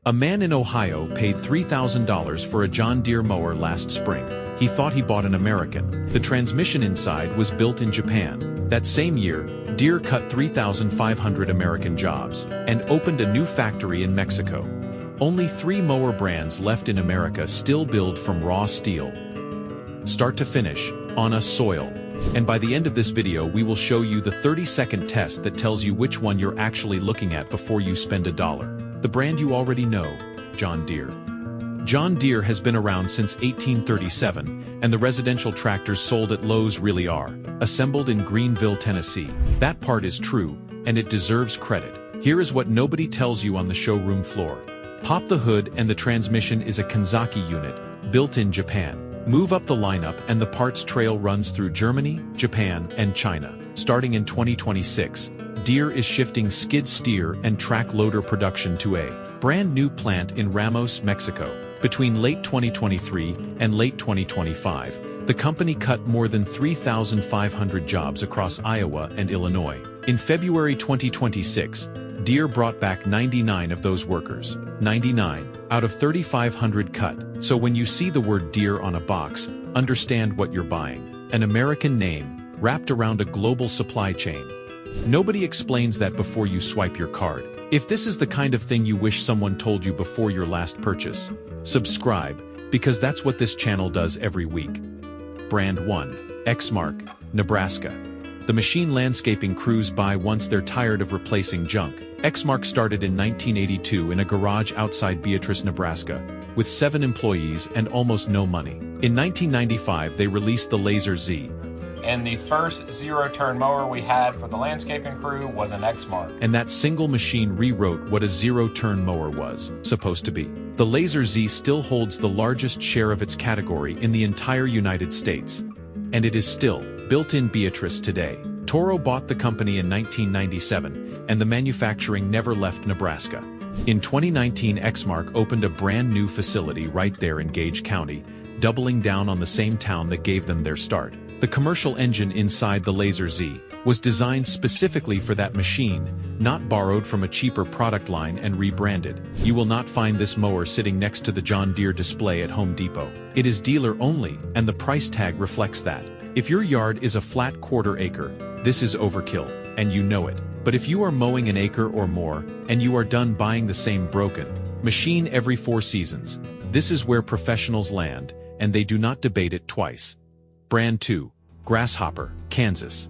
A man in Ohio paid $3,000 for a John Deere mower last spring. He thought he bought an American. The transmission inside was built in Japan. That same year, Deere cut 3,500 American jobs and opened a new factory in Mexico. Only 3 mower brands left in America still build from raw steel, start to finish, on a soil. And by the end of this video we will show you the 30-second test that tells you which one you're actually looking at before you spend $1. The brand you already know, John Deere. John Deere has been around since 1837, and the residential tractors sold at Lowe's really are assembled in Greenville, Tennessee. That part is true, and it deserves credit. Here is what nobody tells you on the showroom floor. Pop the hood and the transmission is a Kanzaki unit, built in Japan. Move up the lineup and the parts trail runs through Germany, Japan, and China. Starting in 2026, Deere is shifting skid steer and track loader production to a brand new plant in Ramos, Mexico. Between late 2023 and late 2025, the company cut more than 3,500 jobs across Iowa and Illinois. In February 2026, Deere brought back 99 of those workers. 99 out of 3,500 cut. So when you see the word Deere on a box, understand what you're buying. An American name, wrapped around a global supply chain. Nobody explains that before you swipe your card. If this is the kind of thing you wish someone told you before your last purchase, subscribe, because that's what this channel does every week. Brand 1. Exmark, Nebraska. The machine landscaping crews buy once they're tired of replacing junk. Exmark started in 1982 in a garage outside Beatrice, Nebraska, with 7 employees and almost no money. In 1995 they released the Laser Z. And the first zero-turn mower we had for the landscaping crew was an Exmark. And that single machine rewrote what a zero-turn mower was supposed to be. The Laser Z still holds the largest share of its category in the entire United States. And it is still built in Beatrice today. Toro bought the company in 1997, and the manufacturing never left Nebraska. In 2019, Exmark opened a brand new facility right there in Gage County, doubling down on the same town that gave them their start. The commercial engine inside the Laser Z was designed specifically for that machine, not borrowed from a cheaper product line and rebranded. You will not find this mower sitting next to the John Deere display at Home Depot. It is dealer only, and the price tag reflects that. If your yard is a flat quarter acre, this is overkill, and you know it. But if you are mowing an acre or more, and you are done buying the same broken machine every 4 seasons, this is where professionals land, and they do not debate it twice. Brand 2. Grasshopper, Kansas.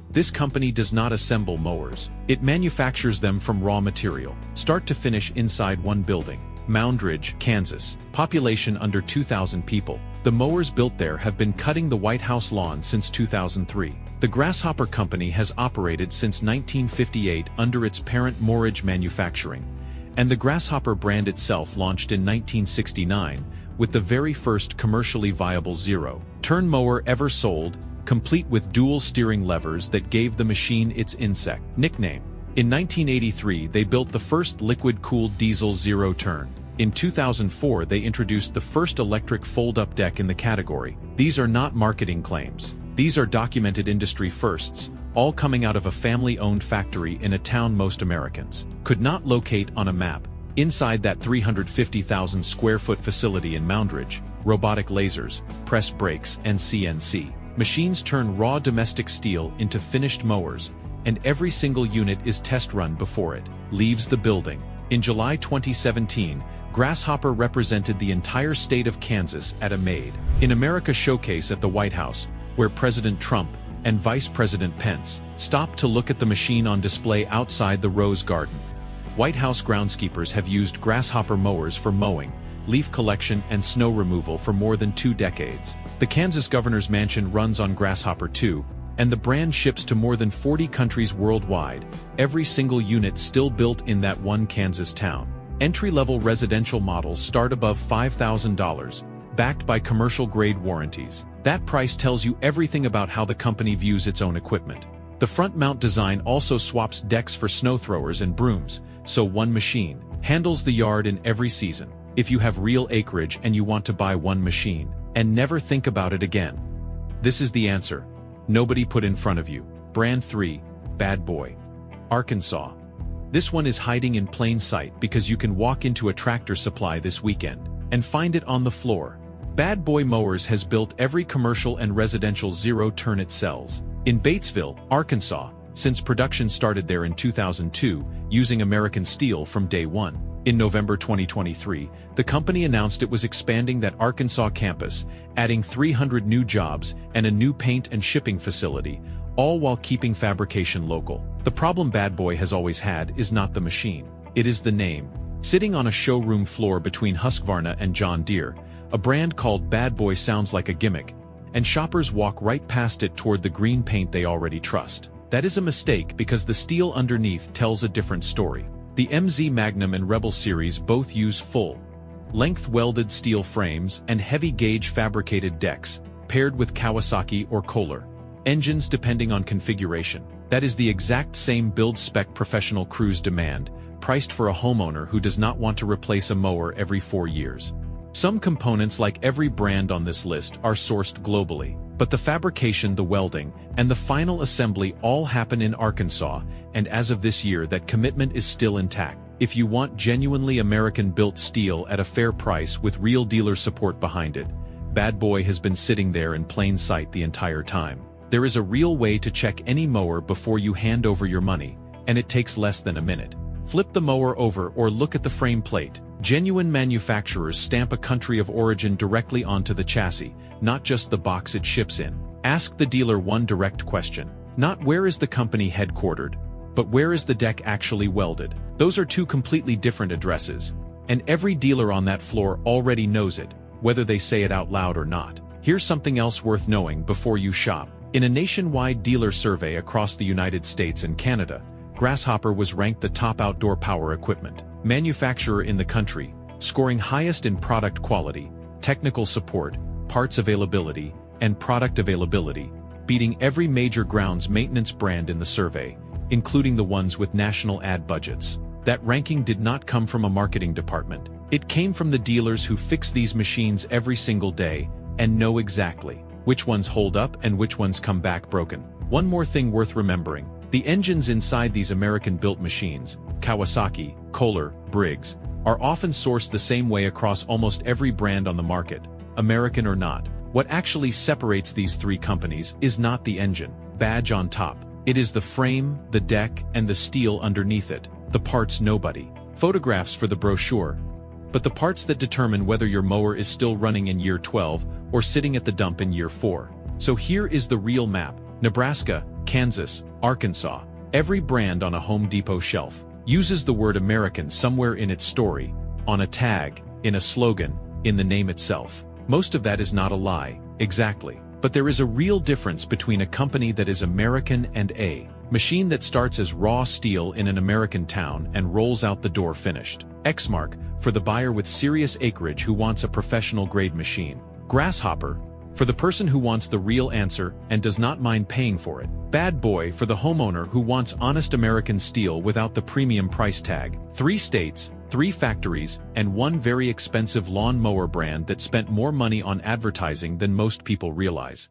This company does not assemble mowers. It manufactures them from raw material, start to finish inside one building. Moundridge, Kansas. Population under 2,000 people. The mowers built there have been cutting the White House lawn since 2003. The Grasshopper Company has operated since 1958 under its parent Moorage Manufacturing, and the Grasshopper brand itself launched in 1969 with the very first commercially viable zero-turn mower ever sold, complete with dual steering levers that gave the machine its insect nickname. In 1983 they built the first liquid-cooled diesel zero-turn. In 2004 they introduced the first electric fold-up deck in the category. These are not marketing claims. These are documented industry firsts, all coming out of a family-owned factory in a town most Americans could not locate on a map. Inside that 350,000 square foot facility in Moundridge, robotic lasers, press brakes, and CNC machines turn raw domestic steel into finished mowers, and every single unit is test run before it leaves the building. In July 2017, Grasshopper represented the entire state of Kansas at a Made in America showcase at the White House, where President Trump and Vice President Pence stopped to look at the machine on display outside the Rose Garden. White House groundskeepers have used Grasshopper mowers for mowing, leaf collection, and snow removal for more than 2 decades. The Kansas governor's mansion runs on Grasshopper too, and the brand ships to more than 40 countries worldwide, every single unit still built in that one Kansas town. Entry-level residential models start above $5,000, backed by commercial-grade warranties. That price tells you everything about how the company views its own equipment. The front mount design also swaps decks for snow throwers and brooms, so one machine handles the yard in every season. If you have real acreage and you want to buy one machine and never think about it again, this is the answer. Nobody put in front of you. Brand 3, Bad Boy, Arkansas. This one is hiding in plain sight because you can walk into a Tractor Supply this weekend and find it on the floor. Bad Boy Mowers has built every commercial and residential zero-turn it sells. In Batesville, Arkansas, since production started there in 2002, using American steel from day one. In November 2023, the company announced it was expanding that Arkansas campus, adding 300 new jobs and a new paint and shipping facility, all while keeping fabrication local. The problem Bad Boy has always had is not the machine. It is the name. Sitting on a showroom floor between Husqvarna and John Deere, a brand called Bad Boy sounds like a gimmick, and shoppers walk right past it toward the green paint they already trust. That is a mistake because the steel underneath tells a different story. The MZ Magnum and Rebel series both use full-length welded steel frames and heavy-gauge fabricated decks, paired with Kawasaki or Kohler engines depending on configuration. That is the exact same build spec professional crews demand, priced for a homeowner who does not want to replace a mower every 4 years. Some components, like every brand on this list, are sourced globally, but the fabrication, the welding, and the final assembly all happen in Arkansas, and as of this year that commitment is still intact. If you want genuinely American-built steel at a fair price with real dealer support behind it, Bad Boy has been sitting there in plain sight the entire time. There is a real way to check any mower before you hand over your money, and it takes less than a minute. Flip the mower over or look at the frame plate. Genuine manufacturers stamp a country of origin directly onto the chassis, not just the box it ships in. Ask the dealer one direct question. Not where is the company headquartered, but where is the deck actually welded? Those are two completely different addresses, and every dealer on that floor already knows it, whether they say it out loud or not. Here's something else worth knowing before you shop. In a nationwide dealer survey across the United States and Canada, Grasshopper was ranked the top outdoor power equipment manufacturer in the country, scoring highest in product quality, technical support, parts availability, and product availability, beating every major grounds maintenance brand in the survey, including the ones with national ad budgets. That ranking did not come from a marketing department. It came from the dealers who fix these machines every single day and know exactly which ones hold up and which ones come back broken. One more thing worth remembering. The engines inside these American-built machines, Kawasaki, Kohler, Briggs, are often sourced the same way across almost every brand on the market, American or not. What actually separates these three companies is not the engine badge on top. It is the frame, the deck, and the steel underneath it. The parts nobody photographs for the brochure, but the parts that determine whether your mower is still running in year 12 or sitting at the dump in year 4. So here is the real map. Nebraska, Kansas, Arkansas. Every brand on a Home Depot shelf uses the word American somewhere in its story, on a tag, in a slogan, in the name itself. Most of that is not a lie, exactly. But there is a real difference between a company that is American and a machine that starts as raw steel in an American town and rolls out the door finished. X-Mark, for the buyer with serious acreage who wants a professional-grade machine. Grasshopper, for the person who wants the real answer and does not mind paying for it. Bad Boy, for the homeowner who wants honest American steel without the premium price tag. 3 states, 3 factories, and 1 very expensive lawn mower brand that spent more money on advertising than most people realize.